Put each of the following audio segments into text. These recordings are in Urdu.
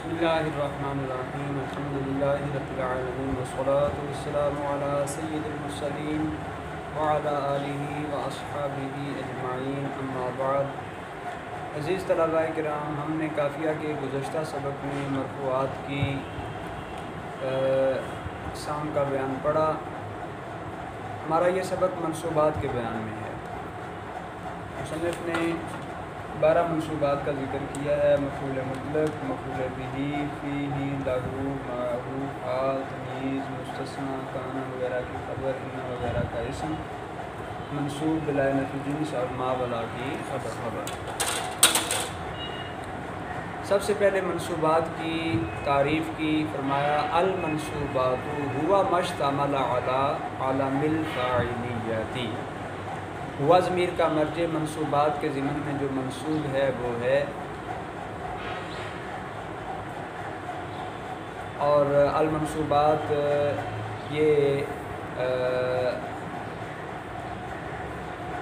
بسم اللہ الرحمن الرحیم الحمد للہ رب العالمین والصلاة والسلام علی سید المرسلین وعلی آلہ واصحابہ اجمعین اما بعد۔ عزیز طلباء کرام، ہم نے قافیہ کے گزشتہ سبق میں مرفوعات کی اقسام کا بیان پڑھا۔ ہمارا یہ سبق منصوبات کے بیان میں ہے۔ مصنف نے 12 منصوبات کا ذکر کیا ہے: مفعول مطلق، مفعول بہ، فیہ، لہو، معہ، حال، تمییز، مستثنیٰ، کان وغیرہ کی خبر، ان وغیرہ کا اسم، منصوب بلا نفی جنس اور ما ولا کی خبر۔ سب سے پہلے منصوبات کی تعریف کی، فرمایا المنصوبات ہوا ما اشتمل علی علم الفاعلیت۔ ہوا ضمیر کا مرجع منصوبات کے ضمن میں جو منصوب ہے وہ ہے، اور المنصوبات یہ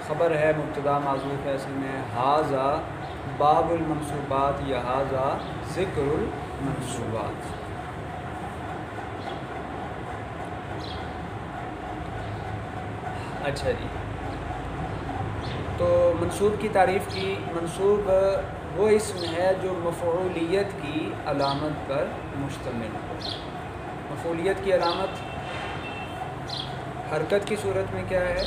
خبر ہے، مبتدا معذوف ہے اصل میں۔ ھذا باب المنصوبات یا ھذا ذکر المنصوبات۔ اچھا جی، تو منصوب کی تعریف کی۔ منصوب وہ اسم ہے جو مفعولیت کی علامت پر مشتمل ہو۔ مفعولیت کی علامت حرکت کی صورت میں کیا ہے؟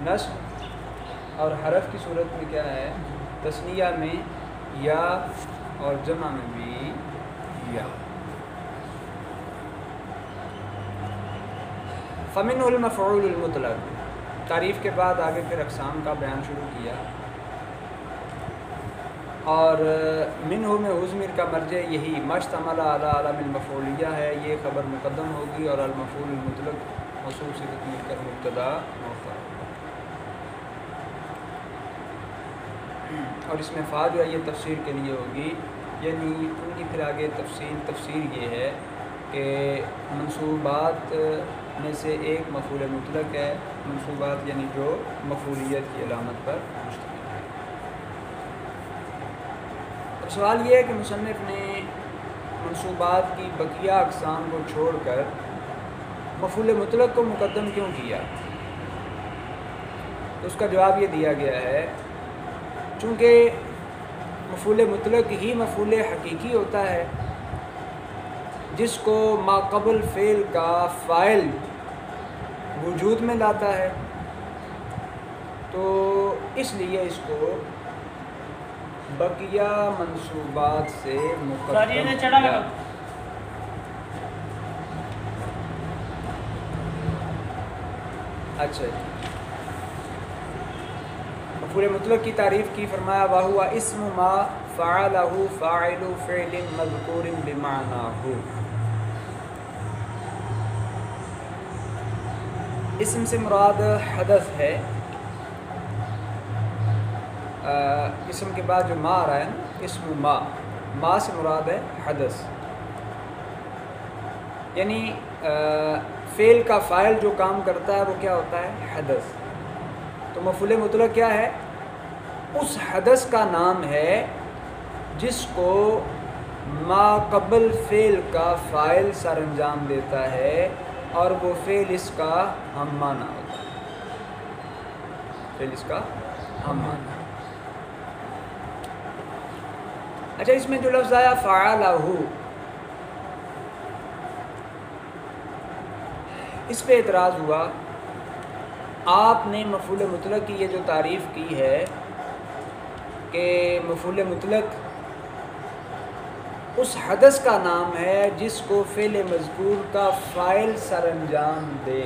نصب، اور حرف کی صورت میں کیا ہے؟ تثنیہ میں یا، اور جمع میں بھی یا۔ فمنہ المفعول المطلق۔ تعریف کے بعد آگے پھر اقسام کا بیان شروع کیا، اور منہ میں ضمیر کا مرجع یہی ما اشتمل علی علم المفعولیہ ہے، یہ خبر مقدم ہوگی، اور المفعول المطلق موصوف سے مل کر مبتدا مؤخر۔ اور اس میں فا جو ہے یہ تفسیر کے لیے ہوگی، یعنی ان کی پھر آگے تفسیر یہ ہے کہ منصوبات میں سے ایک مفعول مطلق ہے۔ منصوبات یعنی جو مفعولیت کی علامت پر مشتمل ہے۔ اب سوال یہ ہے کہ مصنف نے منصوبات کی بقیہ اقسام کو چھوڑ کر مفعول مطلق کو مقدم کیوں کیا؟ تو اس کا جواب یہ دیا گیا ہے، چونکہ مفعول مطلق ہی مفعول حقیقی ہوتا ہے جس کو ما قبل فعل کا فاعل وجود میں لاتا ہے، تو اس لیے اس کو بقیہ منصوبات سے مقدم کیا۔ اچھا جی، مفعول مطلق کی تعریف کی، فرمایا وَهُوَ اسم ما فعلہ فاعل فعل مذکور بمعناہ۔ اسم سے مراد حدث ہے۔ اسم کے بعد جو ما آ رہا ہے نا، اسم ما سے مراد ہے حدث، یعنی فعل کا فاعل جو کام کرتا ہے وہ کیا ہوتا ہے؟ حدث۔ تو مفعول مطلق کیا ہے؟ اس حدث کا نام ہے جس کو ما قبل فعل کا فاعل سر انجام دیتا ہے، اور وہ فعل اس کا ہم معنی ہوتا ہے۔ فعل اس کا ہم معنی۔ اچھا، اس میں جو لفظ آیا فعلہ، اس پہ اعتراض ہوا۔ آپ نے مفعول مطلق کی یہ جو تعریف کی ہے کہ مفعول مطلق اس حدث کا نام ہے جس کو فعل مذکور کا فاعل سر انجام دے،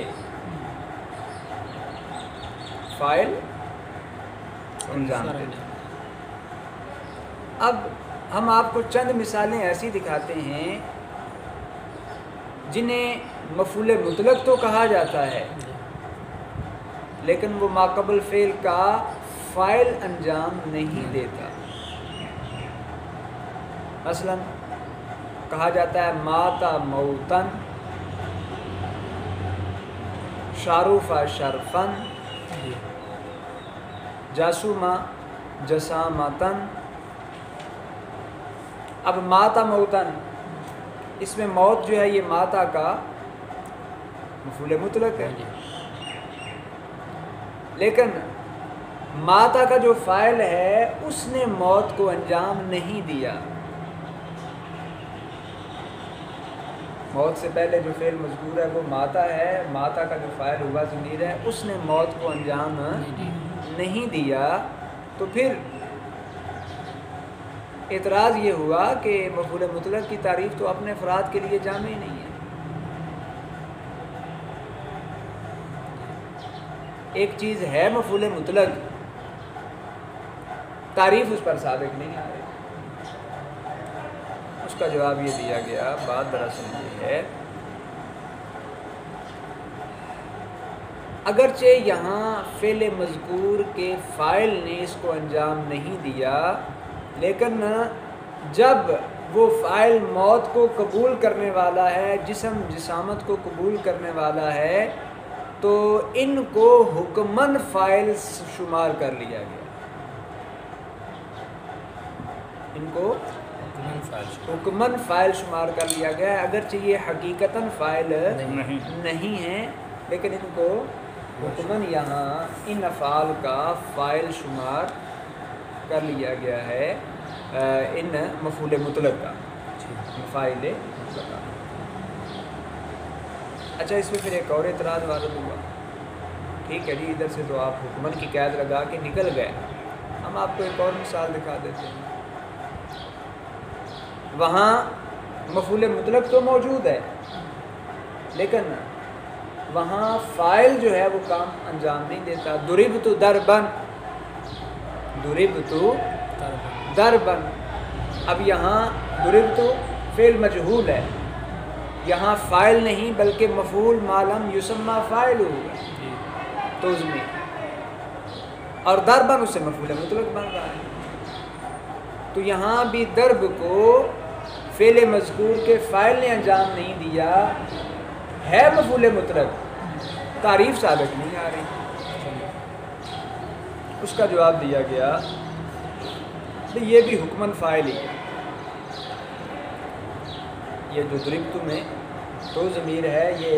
فاعل انجام دے۔ اب ہم آپ کو چند مثالیں ایسی دکھاتے ہیں جنہیں مفعول مطلق تو کہا جاتا ہے لیکن وہ ما قبل فعل کا فاعل انجام نہیں دیتا۔ مثلا کہا جاتا ہے ماتا موتن، شارفا شرفن، جاسوما جسامتن، اب ماتا موتن، اس میں موت جو ہے یہ ماتا کا مفعول مطلق ہے، لیکن ماتا کا جو فاعل ہے اس نے موت کو انجام نہیں دیا. موت سے پہلے جو فعل مذکور ہے وہ ماتا ہے، ماتا کا جو فاعل ہوا ضمیر ہے اس نے موت کو انجام نہیں دیا. تو پھر اعتراض یہ ہوا کہ مفعول مطلق کی تعریف تو اپنے افراد کے لیے جامع ہی نہیں ہے. ایک چیز ہے مفعول مطلق، تعریف اس پر صادق نہیں آ رہی. اس کا جواب یہ دیا گیا، بات دراصل یہ ہے اگرچہ یہاں فعل مذکور کے فاعل نے اس کو انجام نہیں دیا، لیکن جب وہ فاعل موت کو قبول کرنے والا ہے، جسم جسامت کو قبول کرنے والا ہے، تو ان کو حکماً فاعل شمار کر لیا گیا. ان کو حکماً فاعل شمار کر لیا گیا ہے، اگرچہ یہ حقیقتاً فاعل نہیں ہیں، لیکن ان کو حکماً یہاں ان افعال کا فاعل شمار کر لیا گیا ہے، ان مفعول مطلق کا فاعل مطلق کا. اچھا، اس میں پھر ایک اور اعتراض وارد ہوا. ٹھیک ہے جی، ادھر سے تو آپ حکماً کی قید لگا کے نکل گئے، ہم آپ کو ایک اور مثال دکھا دیتے ہیں. وہاں مفعول مطلق تو موجود ہے، لیکن وہاں فاعل جو ہے وہ کام انجام نہیں دیتا. ضربت ضربا، ضربت ضربا. اب یہاں ضربت فعل مجہول ہے، یہاں فاعل نہیں بلکہ مفعول ما لم یسمى فاعل ہوگا تو اس میں، اور ضربا اس سے مفعول مطلق بن رہا ہے. تو یہاں بھی ضرب کو فعل مذکور کے فاعل نے انجام نہیں دیا، ہے مفعول مطلق، تعریف ثابت نہیں آ رہی. اس کا جواب دیا گیا کہ یہ بھی حکماً فاعل ہی ہے. یہ جو ضربت میں تو ضمیر ہے یہ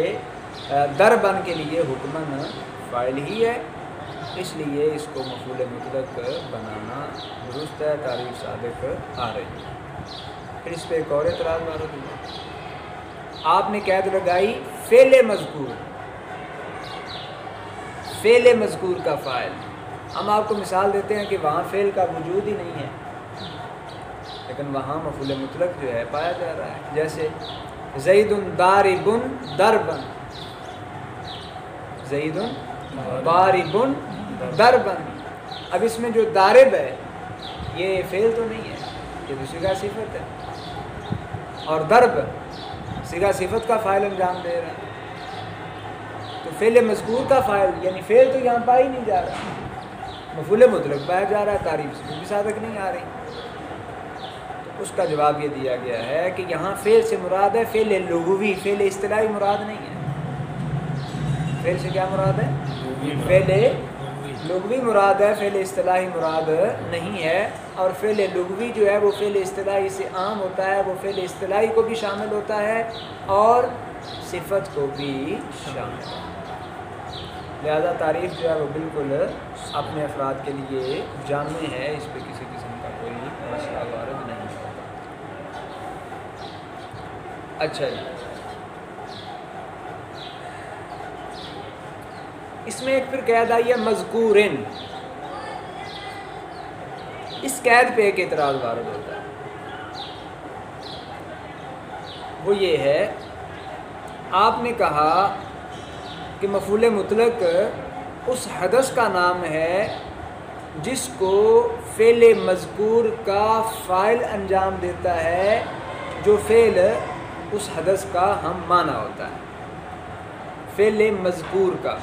ضربن کے لیے حکماً فاعل ہی ہے، اس لیے اس کو مفعول مطلق بنانا درست ہے، تعریف صادق آ رہی ہے. پھر اس پہ ایک اور اعتراض وارد ہوا. آپ نے قید لگائی فعل مذکور، فعل مذکور کا فاعل. ہم آپ کو مثال دیتے ہیں کہ وہاں فعل کا وجود ہی نہیں ہے، لیکن وہاں مفعول مطلق جو ہے پایا جا رہا ہے. جیسے زید ضارب ضربا، زید ضارب ضربا. اب اس میں جو ضارب ہے یہ فعل تو نہیں ہے، یہ تو صیغہ صفت ہے، اور ضرب صیغہ صفت کا فاعل انجام دے رہا ہے. تو فعل مذکور کا فاعل یعنی فعل تو یہاں پائی نہیں جا رہا، مفعول مطلق پایا جا رہا ہے، تعریف سے بھی صادق نہیں آ رہی. تو اس کا جواب یہ دیا گیا ہے کہ یہاں فعل سے مراد ہے فعل لغوی، فعل اصطلاحی مراد نہیں ہے. فعل سے کیا مراد ہے؟ فعل لغوی مراد ہے، فعل اصطلاحی مراد نہیں ہے. اور فعل لغوی جو ہے وہ فعل اصطلاحی سے عام ہوتا ہے، وہ فعل اصطلاحی کو بھی شامل ہوتا ہے اور صفت کو بھی شامل ہوتا ہے. لہذا تعریف جو ہے وہ بالکل اپنے افراد کے لیے جامع ہے، اس پہ کسی قسم کا کوئی مسئلہ وارد نہیں ہوگا. اچھا جی، اس میں ایک پھر قید آئی ہے مذکورن. اس قید پہ ایک اعتراض وارد ہوتا ہے، وہ یہ ہے آپ نے کہا کہ مفعول مطلق اس حدث کا نام ہے جس کو فعل مذکور کا فاعل انجام دیتا ہے، جو فعل اس حدث کا ہم معنی ہوتا ہے. فعل مذکور کا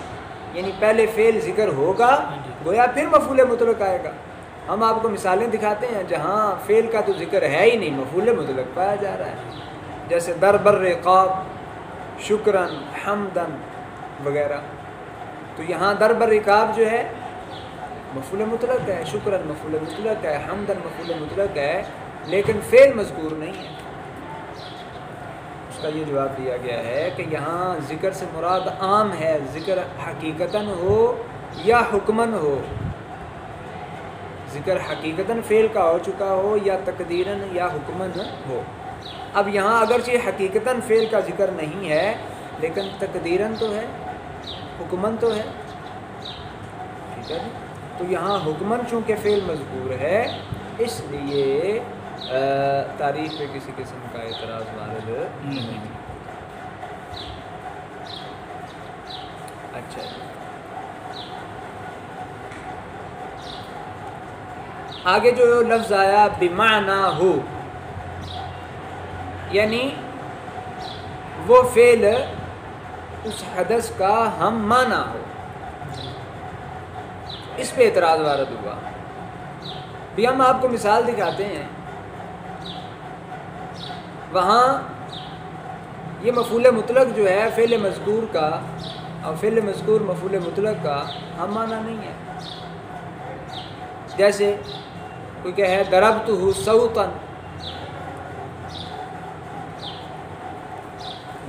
یعنی پہلے فعل ذکر ہوگا گویا پھر مفعول مطلق آئے گا. ہم آپ کو مثالیں دکھاتے ہیں جہاں فعل کا تو ذکر ہے ہی نہیں، مفعول مطلق پایا جا رہا ہے. جیسے ضرب الرقاب، شکراً، حمداً وغیرہ. تو یہاں ضرب الرقاب جو ہے مفعول مطلق ہے، شکراً مفعول مطلق ہے، حمداً مفعول مطلق ہے، لیکن فعل مذکور نہیں ہے۔ اس کا یہ جواب دیا گیا ہے کہ یہاں ذکر سے مراد عام ہے، ذکر حقیقتاً ہو یا حکماً ہو، ذکر حقیقتاً فعل کا ہو چکا ہو یا تقدیراً یا حکماً ہو۔ اب یہاں اگرچہ حقیقتاً فعل کا ذکر نہیں ہے لیکن تقدیراً تو ہے، حکماً تو ہے، ٹھیک ہے جی۔ تو یہاں حکماً چونکہ فعل مذکور ہے اس لیے تعریف پہ کسی قسم کا اعتراض وارد نہیں۔ اچھا جی، آگے جو لفظ آیا بمعنی ہو، یعنی وہ فعل اس حدث کا ہم معنی ہو، اس پہ اعتراض وارد ہوا۔ بھی ہم آپ کو مثال دکھاتے ہیں، وہاں یہ مفعول مطلق جو ہے فعل مذکور کا اور فعل مذکور مفعول مطلق کا ہم معنی نہیں ہے۔ جیسے کوئی کہے ضربتہ صوتا،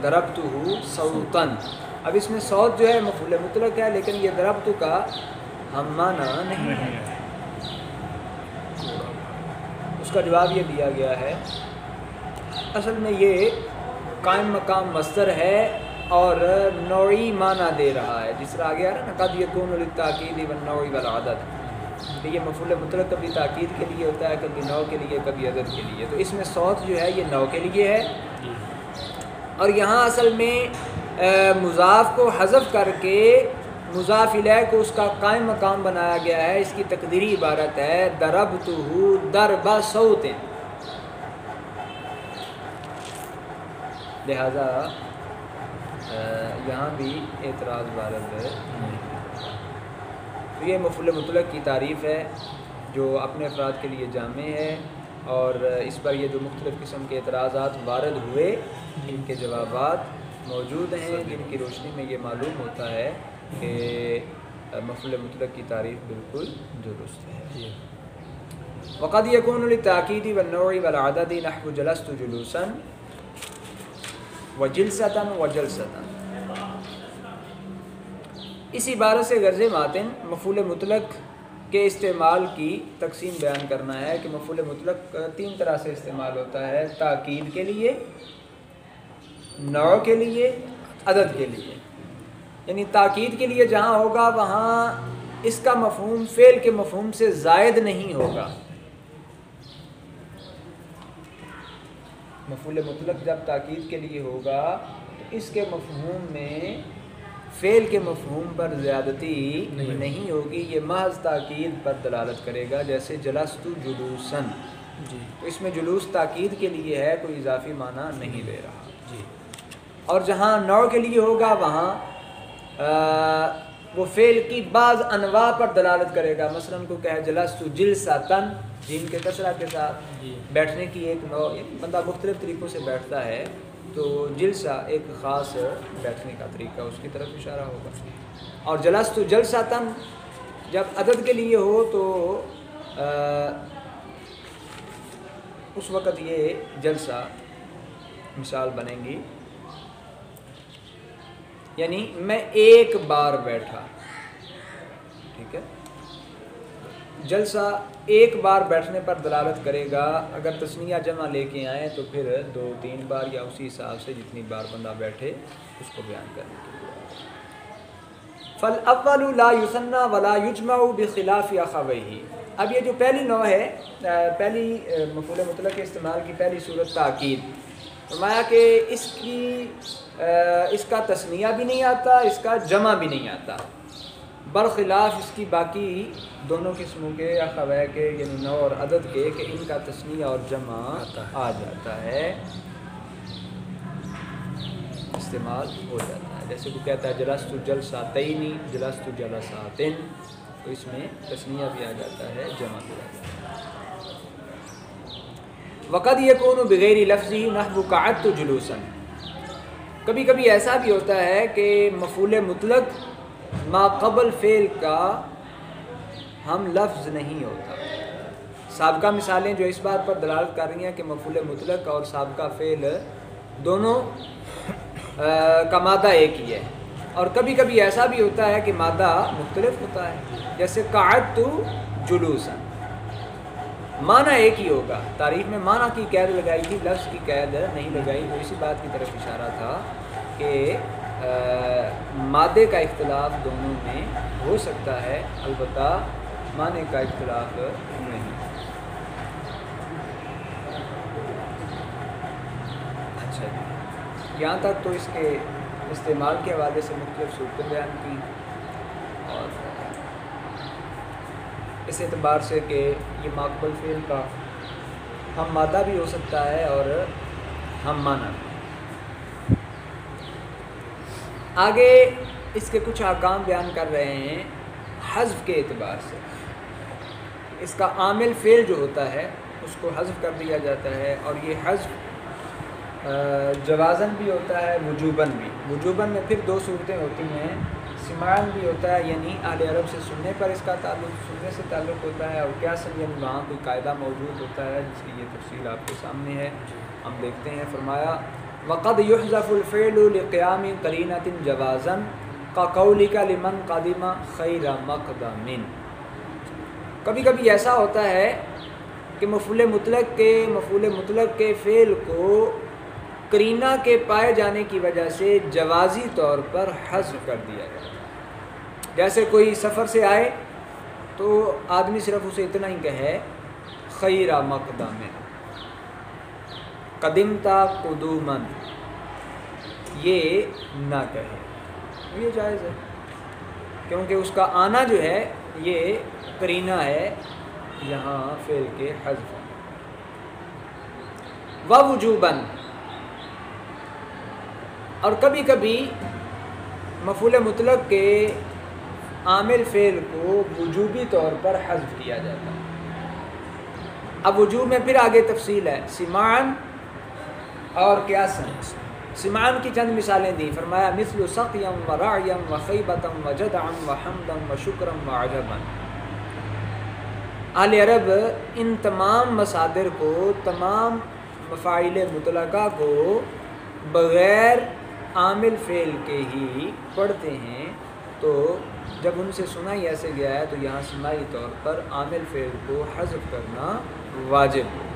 ضربتہ صوتا، اب اس میں صوت جو ہے مفعول مطلق ہے لیکن یہ ضربتہ کا ہم معنی نہیں ہے۔ اس کا جواب یہ دیا گیا ہے اصل میں یہ قائم مقام مصدر ہے اور نوعی معنی دے رہا ہے، جس طرح آگے آ رہا ہے نا قد یکون للتاکید والنوع والعدد، کہ یہ مفعول مطلق کبھی تاکید کے لیے ہوتا ہے، کبھی نوع کے لیے، کبھی عدد کے لیے۔ تو اس میں صوت جو ہے یہ نوع کے لیے ہے، اور یہاں اصل میں مضاف کو حذف کر کے مضاف الیہ کو اس کا قائم مقام بنایا گیا ہے۔ اس کی تقدیری عبارت ہے ضربتہ ضرب صوت، لہذا یہاں بھی اعتراض وارد نہیں۔ تو یہ مفعول مطلق کی تعریف ہے جو اپنے افراد کے لیے جامع ہے، اور اس پر یہ جو مختلف قسم کے اعتراضات وارد ہوئے ان کے جوابات موجود ہیں، جن کی روشنی میں یہ معلوم ہوتا ہے کہ مفعول مطلق کی تعریف بالکل درست ہے۔ وقد یکون للتاکید والنوع والعدد نحو جلست جلوسا وجلستا وجلستا۔ اس عبارت سے غرض ماتن مفعول مطلق کے استعمال کی تقسیم بیان کرنا ہے کہ مفعول مطلق تین طرح سے استعمال ہوتا ہے: تاکید کے لیے، نوع کے لیے، عدد کے لیے۔ یعنی تاکید کے لیے جہاں ہوگا وہاں اس کا مفہوم فعل کے مفہوم سے زائد نہیں ہوگا۔ مفعول مطلق جب تاکید کے لیے ہوگا تو اس کے مفہوم میں فعل کے مفہوم پر زیادتی نہیں ہوگی، یہ محض تاکید پر دلالت کرے گا۔ جیسے جلست جلوسن، تو اس میں جلوس تاکید کے لیے ہے، کوئی اضافی معنی نہیں دے رہا۔ اور جہاں نوع کے لیے ہوگا وہاں وہ فعل کی بعض انواع پر دلالت کرے گا۔ مثلا کو کہے جلست جلساتن، جیم کے کسرہ کے ساتھ، بیٹھنے کی ایک نوع، بندہ مختلف طریقوں سے بیٹھتا ہے تو جلسہ ایک خاص بیٹھنے کا طریقہ، اس کی طرف اشارہ ہوگا۔ اور جلست جلساتن جب عدد کے لیے ہو تو اس وقت یہ جلسہ مثال بنیں گی، یعنی میں ایک بار بیٹھا، ٹھیک ہے۔ جلسہ ایک بار بیٹھنے پر دلالت کرے گا۔ اگر تثنیہ جمع لے کے آئیں تو پھر 2-3 بار یا اسی حساب سے جتنی بار بندہ بیٹھے اس کو بیان کرنے کے لیے۔ فَالْأَوَّلُ لَا يُثَنَّى وَلَا يُجْمَعُ بِخِلَافِ أَخَوَيْهِ۔ اب یہ جو پہلی نوع ہے، پہلی مفعول مطلق کے استعمال کی پہلی صورت تاکید، فرمایا کہ اس کا تثنیہ بھی نہیں آتا، اس کا جمع بھی نہیں آتا، برخلاف اس کی باقی دونوں قسموں کے اخوہ کے، یعنی نوع اور عدد کے، کہ ان کا تثنیہ اور جمع آ جاتا ہے، استعمال ہو جاتا ہے۔ جیسے وہ کہتا ہے جلست جلساتین، جلست جلساتن، تو اس میں تثنیہ بھی آ جاتا ہے، جمع بھی آ جاتا ہے۔ وقد یکون بغیر لفظی نحو قعدت جلوسا، کبھی کبھی ایسا بھی ہوتا ہے کہ مفعول مطلق ما قبل فعل کا ہم لفظ نہیں ہوتا، سابقہ مثالیں جو اس بات پر دلالت کر رہی ہیں کہ مفعول مطلق اور سابقہ فعل دونوں کا مادہ ایک ہی ہے، اور کبھی کبھی ایسا بھی ہوتا ہے کہ مادہ مختلف ہوتا ہے، جیسے قعدت جلوسا، معنی ایک ہی ہوگا، تعریف میں معنی کی قید لگائی تھی، لفظ کی قید نہیں لگائی، تو اسی بات کی طرف اشارہ تھا کہ مادے کا اختلاف دونوں میں ہو سکتا ہے، البتہ معنی کا اختلاف نہیں۔ اچھا جی، یہاں تک تو اس کے استعمال کے حوالے سے مختلف صورتیں بیان کی، اور اس اعتبار سے کہ یہ ماقبل فعل کا ہم مادہ بھی ہو سکتا ہے اور ہم معنی بھی۔ آگے اس کے کچھ احکام بیان کر رہے ہیں حذف کے اعتبار سے۔ اس کا عامل فعل جو ہوتا ہے اس کو حذف کر دیا جاتا ہے، اور یہ حذف جوازن بھی ہوتا ہے، وجوباً بھی۔ وجوباً میں پھر دو صورتیں ہوتی ہیں، سماعن بھی ہوتا ہے، یعنی اہل عرب سے سننے پر اس کا تعلق، سننے سے تعلق ہوتا ہے، اور قیاساً یعنی وہاں کوئی قاعدہ موجود ہوتا ہے جس کی یہ تفصیل آپ کے سامنے ہے، ہم دیکھتے ہیں۔ فرمایا وَقَدْ يُحْذَفُ الْفِعْلُ لِقِيَامِ قَرِينَةٍ جَوَازًا كَقَوْلِكَ لِمَنْ قَدِمَ خَيْرَ مَقْدَمٍ۔ کبھی کبھی ایسا ہوتا ہے کہ مفعول مطلق کے فعل کو قرینہ کے پائے جانے کی وجہ سے جوازی طور پر حذف کر دیا جائے۔ جیسے کوئی سفر سے آئے تو آدمی صرف اسے اتنا ہی کہے خیر مقدم، قدمتا قدومن، یہ نہ کہے، یہ جائز ہے کیونکہ اس کا آنا جو ہے یہ قرینہ ہے یہاں فعل کے حذف۔ ووجوباً، اور کبھی کبھی مفعول مطلق کے عامل فعل کو وجوبی طور پر حذف کیا جاتا ہے۔ اب وجوب میں پھر آگے تفصیل ہے، سماعن اور قیاساً۔ سماعن کی چند مثالیں دیں، فرمایا مثل سقیا ورعیا وخیبتا وجدعا وحمدا وشکرا وعجبا۔ اہل عرب ان تمام مصادر کو، تمام مفاعیل مطلقہ کو بغیر عامل فعل کے ہی پڑھتے ہیں، تو جب ان سے سنا ہی ایسے گیا ہے تو یہاں سماعی طور پر عامل فعل کو حذف کرنا واجب ہے۔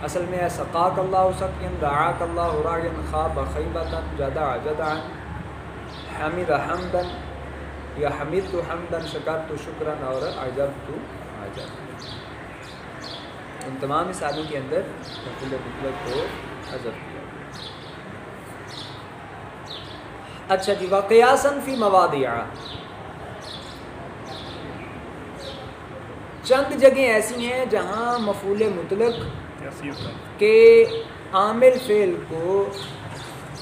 اصل میں ہے سقاک اللہ سقیا، رعاک اللہ راعیا، خاب خیبتا، جدع جدعا، حمد حمدا یا حمدت حمدا، شکرت شکرا اور عجبت عجبا۔ ان تمام مثالوں کے اندر مفعول مطلق کو حذف کیا۔ اچھا جی، وقیاساً فی مواضع، چند جگہیں ایسی ہیں جہاں مفعول مطلق کے عامل فعل کو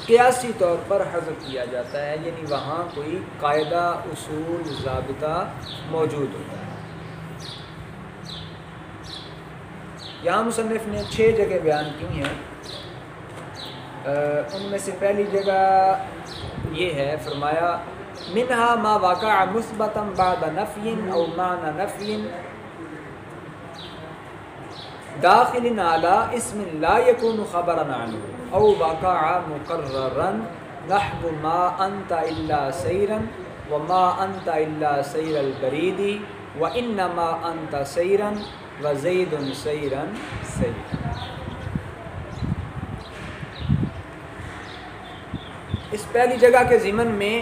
قیاسی طور پر حذف کیا جاتا ہے، یعنی وہاں کوئی قاعدہ، اصول، ضابطہ موجود ہوتا ہے۔ یہاں مصنف نے 6 جگہ بیان کی ہیں، ان میں سے پہلی جگہ یہ ہے، فرمایا منہا ما وقع مثبتا بعد نفی او معنی نفی داخل علی اسم لا یکون خبرا عنہ او وقع مقررا نحو ما انت الا سیرا وما انت الا سیر البرید وانما انت سیرا وزید سیرا سیرا۔ اس پہلی جگہ کے ضمن میں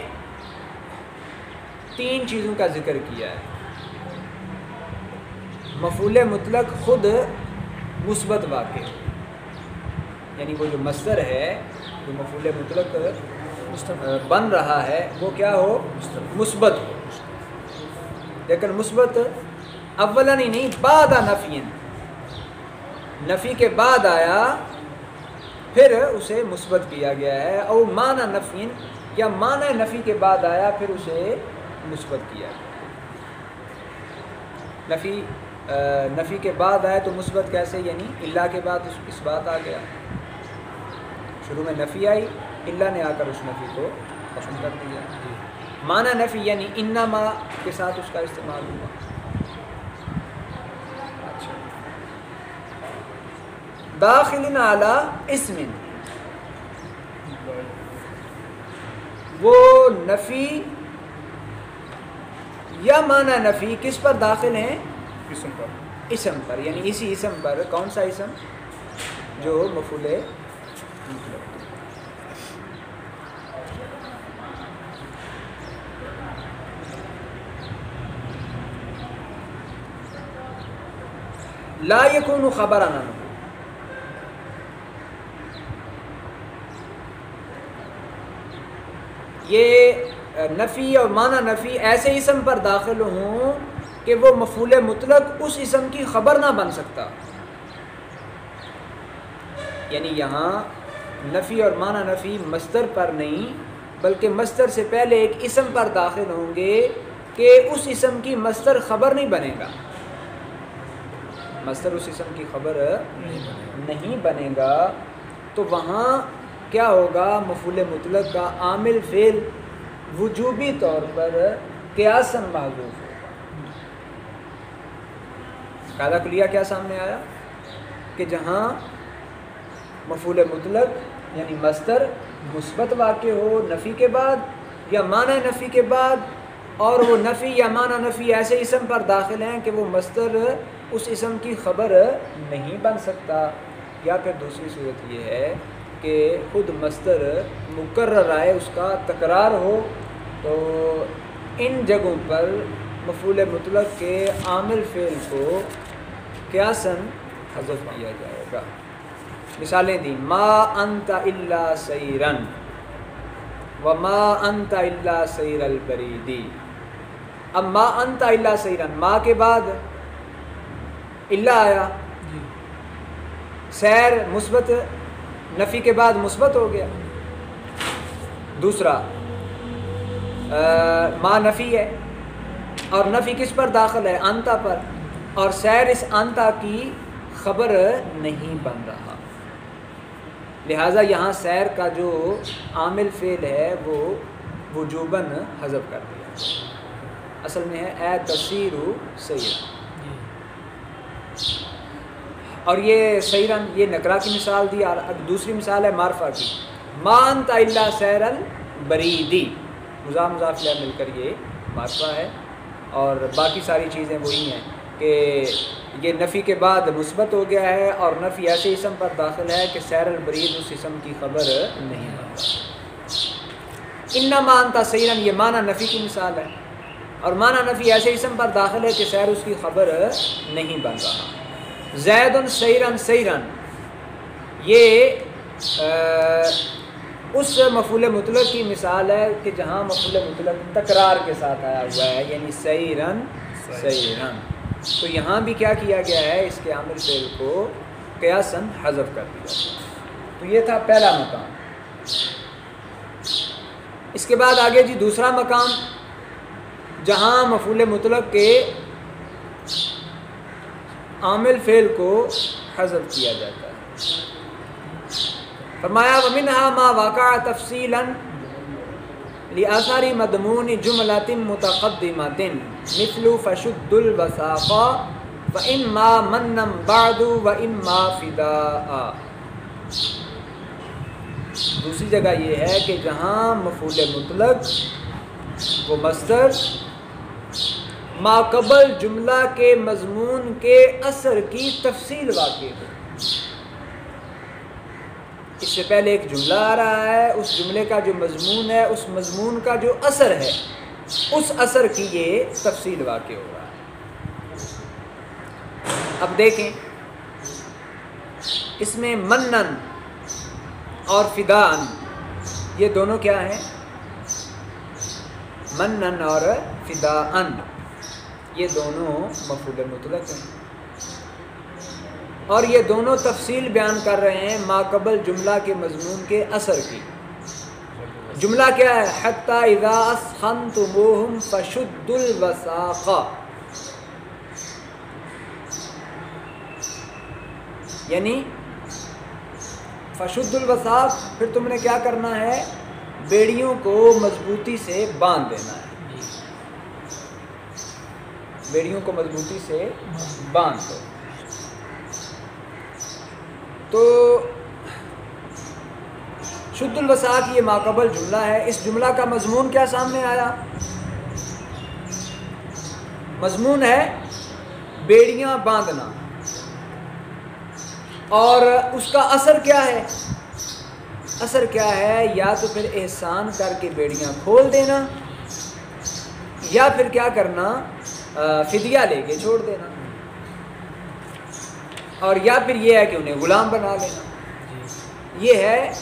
3 چیزوں کا ذکر کیا ہے۔ مفعول مطلق خود مثبت واقع، یعنی وہ جو مصدر ہے جو مفعول مطلق بن رہا ہے وہ کیا ہو، مثبت ہو، لیکن مثبت اولاً ہی نہیں، بعد نفی، نفی کے بعد آیا پھر اسے مثبت کیا گیا ہے، او معنی نفی، یا معنی نفی کے بعد آیا پھر اسے مثبت کیا گیا۔ نفی کے بعد آئے تو مثبت کیسے، یعنی اللہ کے بعد اس بات آ گیا، شروع میں نفی آئی، اللہ نے آ کر اس نفی کو ختم کر دیا۔ معنی نفی یعنی انما کے ساتھ اس کا استعمال ہوا۔ اچھا، داخل علی اسم، وہ نفی یا معنی نفی کس پر داخل ہیں؟ اسم پر، اسم پر، یعنی اسی اسم پر. کون سا اسم؟ جو مفعول مطلق. لا یکون خبرا عنہ، یہ نفی اور معنی نفی ایسے اسم پر داخل ہوں کہ وہ مفعول مطلق اس اسم کی خبر نہ بن سکتا. یعنی یہاں نفی اور معنی نفی مصدر پر نہیں بلکہ مصدر سے پہلے ایک اسم پر داخل ہوں گے کہ اس اسم کی مصدر خبر نہیں بنے گا. مصدر اس اسم کی خبر نہیں بنے گا تو وہاں کیا ہوگا؟ مفعول مطلق کا عامل فعل وجوبی طور پر قیاساً محذوف ہوگا. قاعدہ کلیہ کیا سامنے آیا کہ جہاں مفعول مطلق یعنی مصدر مثبت واقع ہو نفی کے بعد یا معنی نفی کے بعد، اور وہ نفی یا معنی نفی ایسے اسم پر داخل ہیں کہ وہ مصدر اس اسم کی خبر نہیں بن سکتا، یا پھر دوسری صورت یہ ہے کہ خود مصدر مکرر آئے، اس کا تکرار ہو، تو ان جگہوں پر مفعول مطلق کے عامل فعل کو قیاساً حذف کیا جائے گا. مثالیں دی: ما انت الا سیرن وما انت الا سیر البریدی. اب ما انت الا سیرن، ما کے بعد الا آیا، سیر مثبت، نفی کے بعد مثبت ہو گیا. دوسرا ما نفی ہے اور نفی کس پر داخل ہے؟ انتا پر، اور سیر اس انتا کی خبر نہیں بن رہا، لہٰذا یہاں سیر کا جو عامل فعل ہے وہ وجوباً حذف کر دیا. اصل میں ہے اے تسیر سیرا، اور یہ سیرن یہ نکرہ کی مثال دی، اور دوسری مثال ہے معرفہ کی. ما انت الا سیر البریدی، مضاف مضاف الیہ مل کر یہ معرفہ ہے، اور باقی ساری چیزیں وہی ہیں کہ یہ نفی کے بعد مثبت ہو گیا ہے اور نفی ایسے اسم پر داخل ہے کہ سیر البرید اس اسم کی خبر نہیں بنتا. انما انت سیرن یہ معنی نفی کی مثال ہے، اور معنی نفی ایسے اسم پر داخل ہے کہ سیر اس کی خبر نہیں بن رہا. زید سیرن سیرن یہ اس مفعول مطلق کی مثال ہے کہ جہاں مفعول مطلق تکرار کے ساتھ آیا ہوا ہے، یعنی سیرن سیرن. تو یہاں بھی کیا کیا گیا ہے؟ اس کے عامل فعل کو قیاساً حذف کر دیا. تو یہ تھا پہلا مقام. اس کے بعد آگے جی دوسرا مقام جہاں مفعول مطلق کے عامل فعل کو حذف کیا جاتا ہے. فرمایا وَمِنْهَا مَا وَقَعَ تَفْصِيلًا لِأَثَرِ مَضْمُونِ جُمْلَةٍ مُتَقَدِّمَةٍ مِثْلُ فَشُدُّ الْوَثَاقَ فَإِمَّا مَنًّا بَعْدُ وَإِمَّا فِدَاءً. دوسری جگہ یہ ہے کہ جہاں مفعول مطلق وہ مصدر ما قبل جملہ کے مضمون کے اثر کی تفصیل واقع ہو. اس سے پہلے ایک جملہ آ رہا ہے، اس جملے کا جو مضمون ہے، اس مضمون کا جو اثر ہے، اس اثر کی یہ تفصیل واقع ہو رہا ہے. اب دیکھیں اس میں منن اور فدان یہ دونوں کیا ہیں؟ منن اور فدان یہ دونوں مفعول مطلق ہیں، اور یہ دونوں تفصیل بیان کر رہے ہیں ما قبل جملہ کے مضمون کے اثر کی. جملہ کیا ہے؟ حتی اذا اسخنتموہم فشدوا الوثاق، یعنی فشد الوثاق پھر تم نے کیا کرنا ہے؟ بیڑیوں کو مضبوطی سے باندھ دینا ہے، بیڑیوں کو مضبوطی سے باندھ دو. تو شد الوساق یہ ماقبل جملہ ہے. اس جملہ کا مضمون کیا سامنے آیا؟ مضمون ہے بیڑیاں باندھنا. اور اس کا اثر کیا ہے؟ اثر کیا ہے؟ یا تو پھر احسان کر کے بیڑیاں کھول دینا، یا پھر کیا کرنا؟ فدیہ لے کے چھوڑ دینا، اور یا پھر یہ ہے کہ انہیں غلام بنا لینا. یہ ہے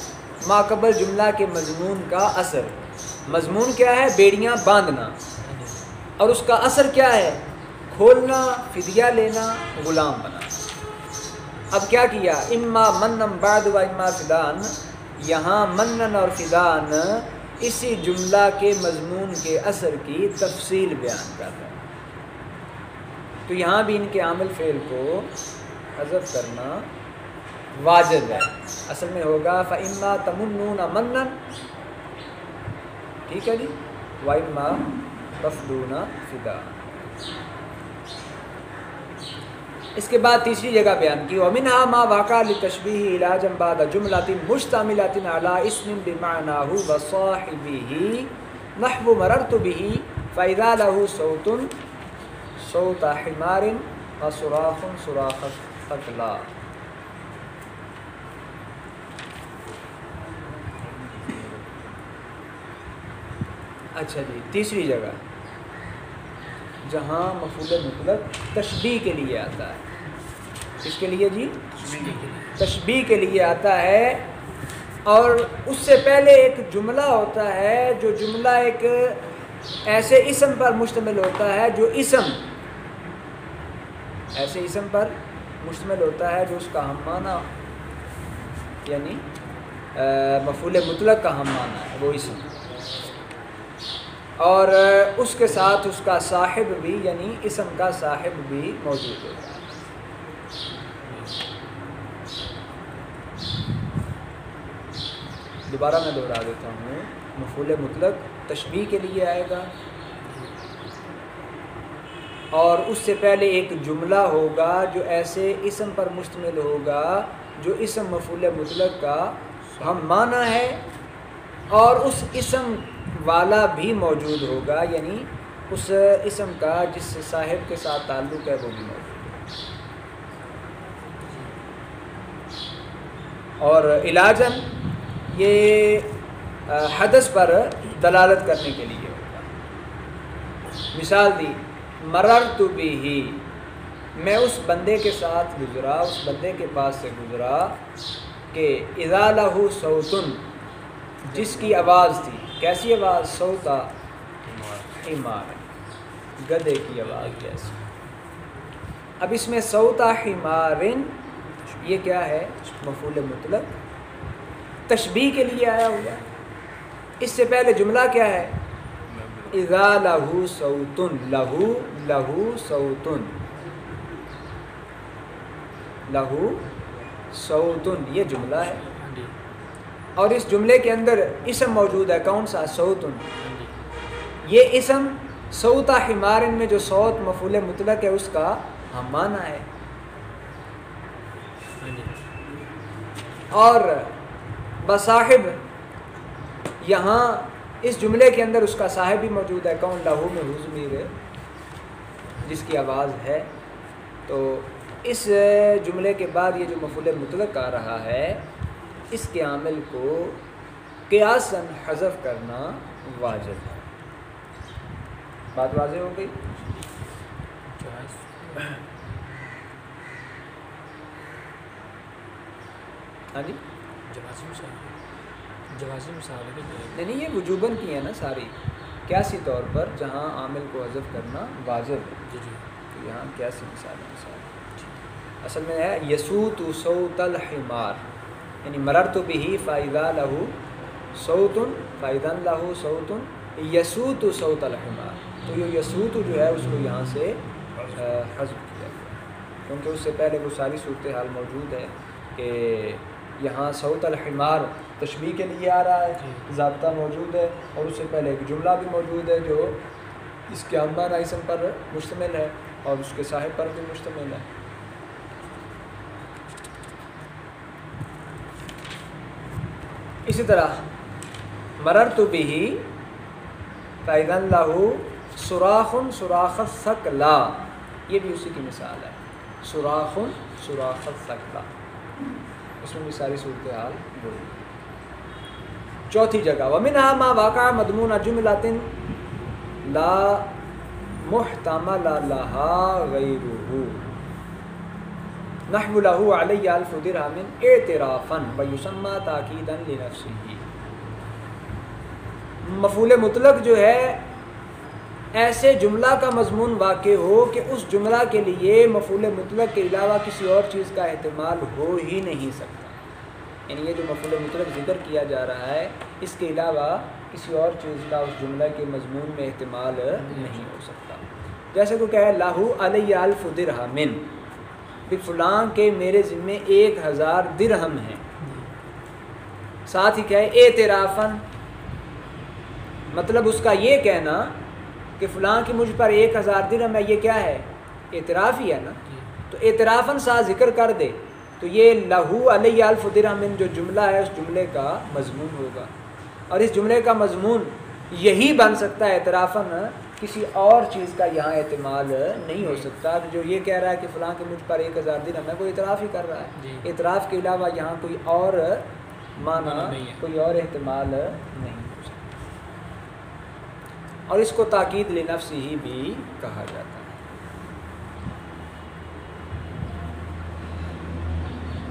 ماقبل جملہ کے مضمون کا اثر. مضمون کیا ہے؟ بیڑیاں باندھنا، اور اس کا اثر کیا ہے؟ کھولنا، فدیہ لینا، غلام بنا. اب کیا کیا؟ اما منن بعد و اما فدان. یہاں منن اور فدان اسی جملہ کے مضمون کے اثر کی تفصیل بیان کر رہا ہے. تو یہاں بھی ان کے عامل فعل کو حذف کرنا واجب ہے. اصل میں ہوگا فَإِمَّا تَمُنُّونَ مَنًّا، ٹھیک ہے جی، وَإِمَّا تَفْدُونَ فِدَاءً. اس کے بعد تیسری جگہ بیان کی وَمِنْهَا مَا وَقَعَ لِتَشْبِيهِ عِلَاجًا بَعْدَ جُمْلَةٍ مُشْتَمِلَةٍ عَلَىٰ اسْمٍ بِمَعْنَاهُ وَصَاحِبِهِ نَحْوُ مَرَرْتُ بِهِ فَإِذَا لَهُ صَوْتٌ صَوْتَ حِمَارٍ وَصُرَاخٌ صُرَاخَ ثَقْلَىٰ. اچھا جی، تیسری جگہ جہاں مفعول مطلق تشبیہ کے لیے آتا ہے. کس کے لیے جی؟ تشبیہ کے لیے آتا ہے. اور اس سے پہلے ایک جملہ ہوتا ہے، جو جملہ ایک ایسے اسم پر مشتمل ہوتا ہے جو اسم ایسے اسم پر مشتمل ہوتا ہے جو اس کا ہم معنی، یعنی مفعول مطلق کا ہم معنی ہے وہ اسم، اور اس کے ساتھ اس کا صاحب بھی، یعنی اسم کا صاحب بھی موجود ہوتا ہے. دوبارہ میں دہرا دیتا ہوں. مفعول مطلق تشبیہ کے لیے آئے گا، اور اس سے پہلے ایک جملہ ہوگا جو ایسے اسم پر مشتمل ہوگا جو اسم مفعول مطلق کا ہم معنی ہے، اور اس اسم والا بھی موجود ہوگا، یعنی اس اسم کا جس صاحب کے ساتھ تعلق ہے وہ بھی موجود ہے. اور علاجن یہ حدث پر دلالت کرنے کے لیے ہوگا. مثال دی مررت بہ، میں اس بندے کے ساتھ گزرا، اس بندے کے پاس سے گزرا کہ اذا لہ صوتن، جس کی آواز تھی. کیسی آواز؟ صوتا حمار، گدھے کی آواز جیسی. اب اس میں صوتا حمار یہ کیا ہے؟ مفعول مطلق تشبیہ کے لیے آیا ہوا. اس سے پہلے جملہ کیا ہے؟ اذا لہ صوتن، لہو صوتن، لہو صوتن، یہ جملہ ہے. اور اس جملے کے اندر اسم موجود ہے. کون سا؟ صوتن. یہ اسم صوت حمار میں جو صوت مفعول مطلق ہے اس کا ہم معنی ہے. اور بصاحب، یہاں اس جملے کے اندر اس کا صاحب بھی موجود ہے. کون؟ لہو میں ہو ضمیر ہے جس کی آواز ہے. تو اس جملے کے بعد یہ جو مفعول مطلق آ رہا ہے اس کے عامل کو قیاساً حذف کرنا واجب ہے. بات واضح ہو گئی؟ ہاں جی، نہیں، یہ وجوباً کی ہے نا ساری، قیاسی طور پر جہاں عامل کو حذف کرنا واجب ہے. تو یہاں قیاسی مثال اصل میں ہے یسوت صوت الحمار، یعنی مررت بہ فاذا لہ صوت فاذا لہ صوت یسوت صوت الحمار. تو یہ یسوت جو ہے اس کو یہاں سے حذف کیا گیا، کیونکہ اس سے پہلے وہ ساری صورتحال موجود ہے کہ یہاں صوت الحمار تشبیہ کے لیے آ رہا ہے، ضابطہ موجود ہے، اور اس سے پہلے ایک جملہ بھی موجود ہے جو اس کے معنی اسم پر مشتمل ہے اور اس کے صاحب پر بھی مشتمل ہے. اسی طرح مررت به فإذا له صراخ صراخ الثقلا، یہ بھی اسی کی مثال ہے، صراخ صراخ الثقلا، اس میں بھی ساری صورتحال ہوئی۔ چوتھی جگہ ومنها ما واقع مضمون جملة لا محتمل لها غیره نحو له علی الف درہم اعترافا ویسمى تاکیدا لنفسه۔ مفعول مطلق جو ہے ایسے جملہ کا مضمون واقع ہو کہ اس جملہ کے لیے مفعول مطلق کے علاوہ کسی اور چیز کا احتمال ہو ہی نہیں سکتا، یعنی یہ جو مفعول مطلق ذکر کیا جا رہا ہے اس کے علاوہ کسی اور چیز کا اس جملہ کے مضمون میں احتمال نہیں ہو سکتا۔ جیسے کہ کہے لہو علی الف درہم، بھی فلاں کے میرے ذمے 1000 درہم ہیں، ساتھ ہی کہے اعترافاً، مطلب اس کا یہ کہنا کہ فلاں کی مجھ پر 1000 درہم ہے، یہ کیا ہے؟ اعتراف ہی ہے نا، تو اعترافاً ساتھ ذکر کر دے تو یہ لہو علی الف درہم جو جملہ ہے اس جملے کا مضمون ہوگا، اور اس جملے کا مضمون یہی بن سکتا ہے اعترافاً، کسی اور چیز کا یہاں احتمال نہیں ہو سکتا۔ جو یہ کہہ رہا ہے کہ فلاں کے مجھ پر 1000 درہم ہے، وہ اعتراف ہی کر رہا ہے، اعتراف کے علاوہ یہاں کوئی اور معنی کوئی اور احتمال نہیں ہو سکتا، اور اس کو تاکید لنفس ہی بھی کہا جاتا ہے۔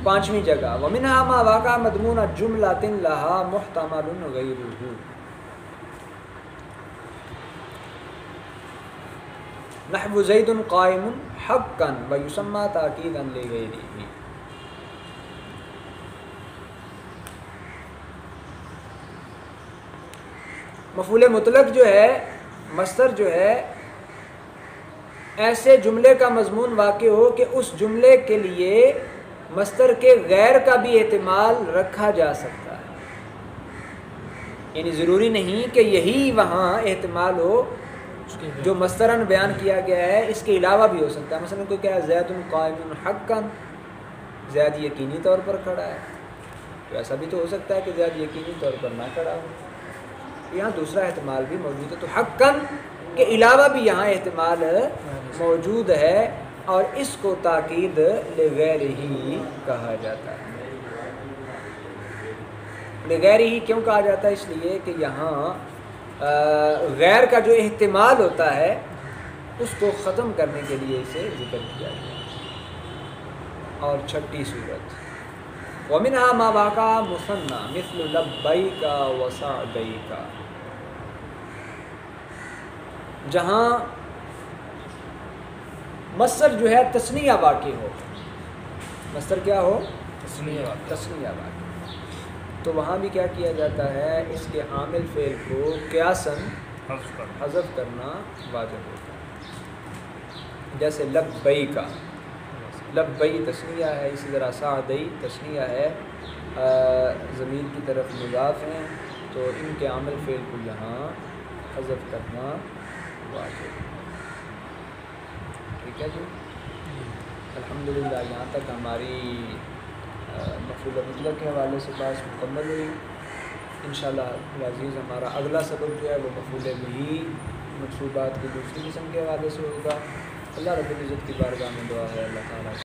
پانچویں جگہ ومنها ما واقع مضمون جملۃ لها محتمل غیرہ نحو زید قائم حقا ویسمى تاکیدا لغیرہ۔ مفعول مطلق جو ہے مصدر جو ہے ایسے جملے کا مضمون واقع ہو کہ اس جملے کے لیے مصدر کے غیر کا بھی احتمال رکھا جا سکتا ہے، یعنی ضروری نہیں کہ یہی وہاں احتمال ہو جو مصدراً بیان کیا گیا ہے، اس کے علاوہ بھی ہو سکتا ہے۔ مثلا کوئی کہا زید قائم حقا، زید یقینی طور پر کھڑا ہے، تو ایسا بھی تو ہو سکتا ہے کہ زید یقینی طور پر نہ کھڑا ہو، یہاں دوسرا احتمال بھی موجود ہے، تو حقا کے علاوہ بھی یہاں احتمال موجود ہے، اور اس کو تاکید لغیر ہی کہا جاتا ہے۔ لغیر ہی کیوں کہا جاتا ہے؟ اس لیے کہ یہاں غیر کا جو احتمال ہوتا ہے اس کو ختم کرنے کے لیے اسے ذکر کیا گیا۔ اور چھٹی صورت ومنها ما واقع مثنى مثل لبیک وسعدیک، جہاں مصدر جو ہے تثنیہ واقع ہو، مصدر کیا ہو؟ تثنیہ واقع، تو وہاں بھی کیا کیا جاتا ہے؟ اس کے عامل فعل کو قیاساً حذف کرنا واجب ہوتا ہے۔ جیسے لبیک، لبئی تثنیہ ہے، اسی طرح سعدی تثنیہ ہے، ضمیر کی طرف مضاف ہیں، تو ان کے عامل فعل کو یہاں حذف کرنا واجب ہے۔ ٹھیک ہے جی، الحمدللہ یہاں تک ہماری مفعول مطلق کے حوالے سے بات مکمل ہوئی۔ انشاءاللہ العزیز ہمارا اگلا سبق جو ہے وہ مفعول بہ منصوبات کی دوسری قسم کے حوالے سے ہوگا۔ اللہ رب العزت کی بارگاہ میں دعا ہے اللہ تعالیٰ